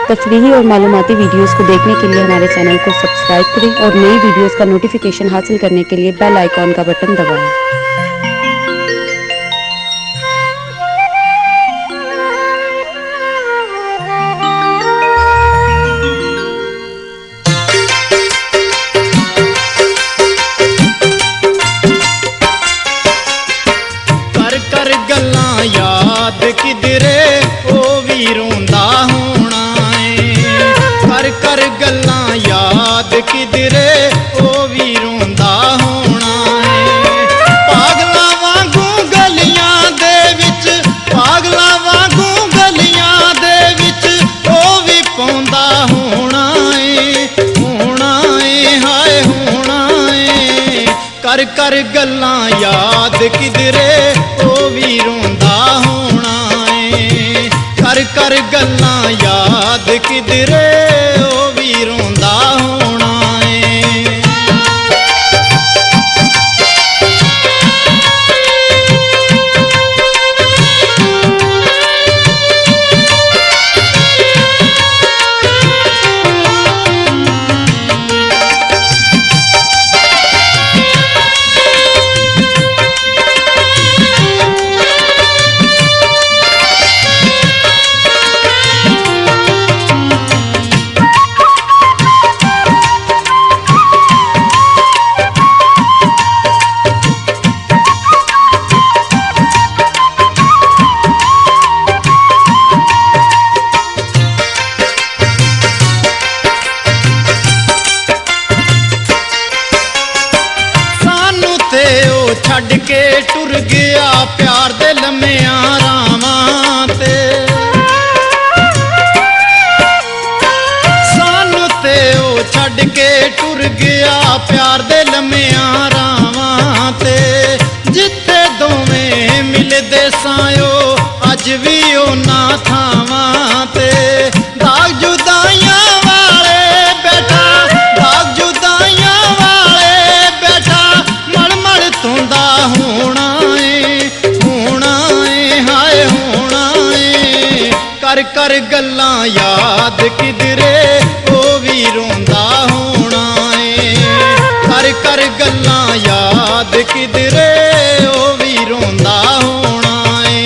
तफरीही और मालूमाती वीडियोस को देखने के लिए हमारे चैनल को सब्सक्राइब करें और नई वीडियोस का नोटिफिकेशन हासिल करने के लिए बेल आइकॉन का बटन दबाएं। कर गल्लां याद किधरे ओ भी रोंदा होना है। कर गल्लां याद किधरे ओ भी रोंदा होना है। पागलां वांगू गलियां दे विच, पागलां वांगू गलियां दे विच ओ भी पौंदा होना है। होना है हाय होना है। कर गल्लां याद किधरे भी रोंदा होना है। कर गल्लां याद किधरे ओ भी रोंदा होना है। छड़ के टुर गया प्यार दे लम्मियां रावां ते। सानू ते ओ छड़ के टुर गया प्यार दे लम्मियां रावां ते। जिथे दोवें मिलदे सायो अज भी ओना थावां ते। दाग जुदाइयां वाले बैठा, दाग जुदाइयां वाले बैठा मड़ तोंदा होना है। होना है हाय होना है। कर गल्लां याद किधरे ओ भी रोंदा होना है। कर गल्लां याद किधरे ओ भी रोंदा होना है।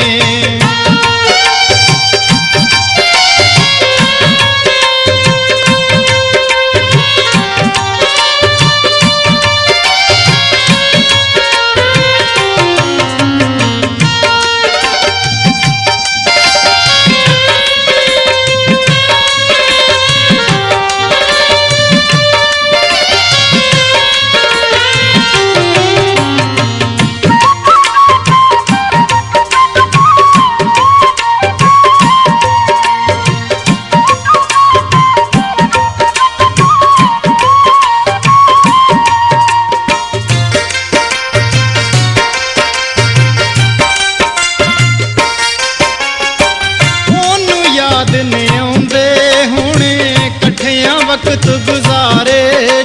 वक्त गुजारे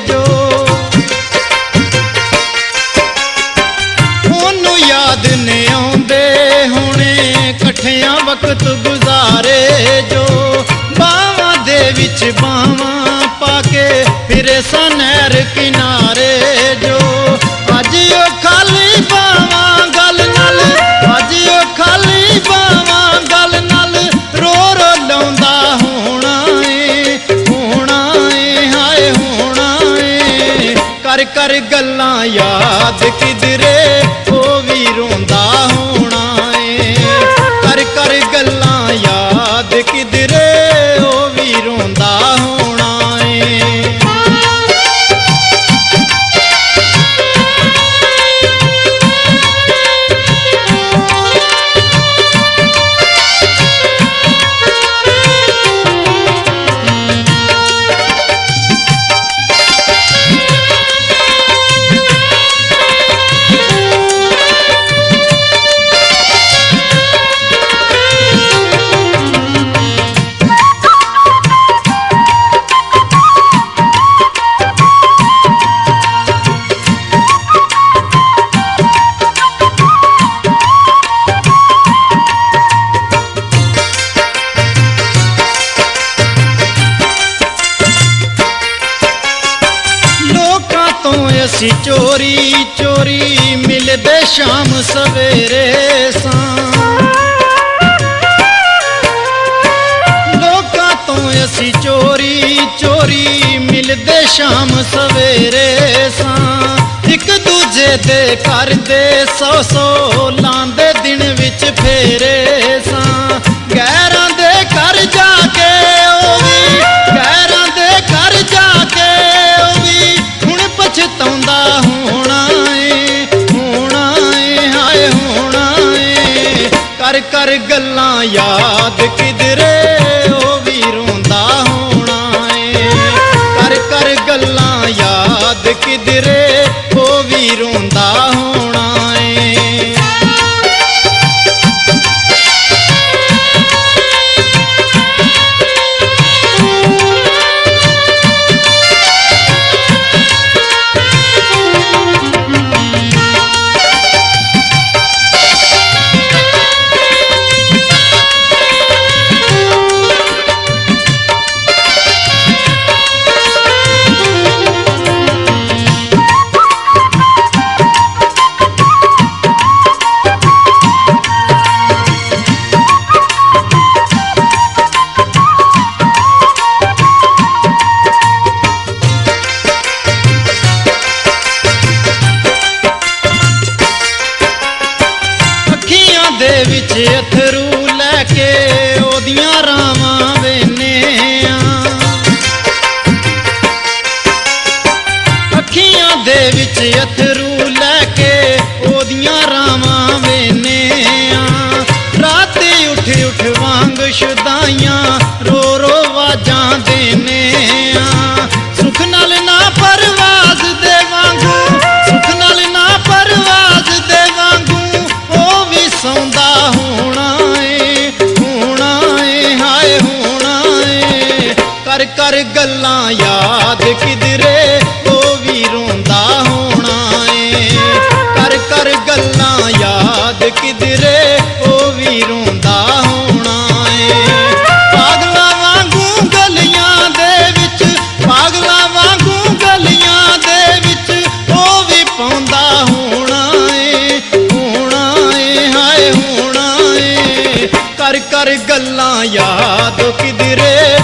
जो ओनू याद ने आउंदे होने कठिया वक्त गुजारे जो। बावां दे विच बावां पाके फिरे सा नहर किनारे जो। अज ओ खाली बावां गल नाल, अज ओ खाली बावां गल नाल रो रो लौंदा होना है। होना है हाय होना है। कर गल्लां याद किधरे ओ भी रोंदा होना है। कर गल्लां याद किधरे ओ भी रोंदा होना है। ਅਸੀਂ ਚੋਰੀ ਚੋਰੀ ਮਿਲਦੇ ਸ਼ਾਮ ਸਵੇਰੇ ਸਾਂ। ਲੋਕਾਂ ਤੋਂ ਅਸੀਂ ਚੋਰੀ ਚੋਰੀ ਮਿਲਦੇ ਸ਼ਾਮ ਸਵੇਰੇ ਸਾਂ। ਇੱਕ ਦੂਜੇ ਦੇ ਘਰ ਦੇ 100 ਲਾਂਦੇ ਦਿਨ ਵਿੱਚ ਫੇਰੇ ਸਾਂ। ਗੈਰਾਂ ਦੇ ਘਰ ਜਾ ਕੇ ਉਹ ਵੀ, ਗੈਰਾਂ ਦੇ ਘਰ ਜਾ ਕੇ ਉਹ ਵੀ ਹੁਣ ਪਛਤਾਉਂਦਾ ਹੋਣਾ ਏ, ਹੋਣਾ ਏ, ਹਾਏ ਹੋਣਾ ਏ। ਕਰ ਕਰ ਗੱਲਾਂ ਯਾਦ ਕਿਧਰੇ ਉਹ ਵੀ ਰੋਂਦਾ ਹੋਣਾ ਏ। ਕਰ ਕਰ ਗੱਲਾਂ ਯਾਦ ਕਿਧਰੇ ਉਹ ਵੀ ਰੋਂਦਾ ਹੋਣਾ ਏ। ਦੇ ਵਿੱਚ ਅਥਰੂ ਲੈ ਕੇ ਉਹਦੀਆਂ ਰਾਵਾਂ ਵੇਨੇ ਆ। ਅੱਖੀਆਂ ਦੇ ਵਿੱਚ ਅਥਰੂ ਲੈ ਕੇ ਉਹਦੀਆਂ ਰਾਵਾਂ ਵੇਨੇ ਆ। ਰਾਤੀ ਉੱਠ ਉੱਠ ਵਾਂਗ ਸ਼ੁਦਾਈਆਂ ਰੋ ਰੋ ਆਵਾਜ਼ਾਂ ਦੇਨੇ ਆ। ਸੁਖ ਨਾਲ ਨਾ ਪਰਵਾਜ਼ ਦੇ ਵਾਂਗੂ, ਸੁਖ ਨਾਲ ਨਾ ਪਰਵਾਜ਼ ਦੇ ਵਾਂਗੂ ਉਹ ਵੀ ਸੌਂਦਾ ਹੋਣਾ ਏ, ਹੋਣਾ ਏ, ਹਾਏ ਹੋਣਾ ਏ। ਕਰ ਕਰ ਗੱਲਾਂ ਯਾਦ ਕਿਧਰੇ ਉਹ ਵੀ ਰੋਂਦਾ ਹੋਣਾ ਏ। ਕਰ ਕਰ ਗੱਲਾਂ ਯਾਦ ਕਿਧਰੇ ਉਹ ਵੀ ਰੋਂਦਾ ਹੋਣਾ ਏ। ਪਾਗਲਾਂ ਵਾਂਗੂ ਗਲੀਆਂ ਦੇ ਵਿੱਚ, ਪਾਗਲਾਂ ਵਾਂਗੂ ਗਲੀਆਂ ਦੇ ਵਿੱਚ ਉਹ ਵੀ ਪਾਉਂਦਾ ਹੋਣਾ ਏ, ਹੋਣਾ ਏ, ਹਾਏ ਹੋਣਾ ਏ। ਕਰ ਕਰ ਗੱਲਾਂ ਯਾਦ ਕਿਧਰੇ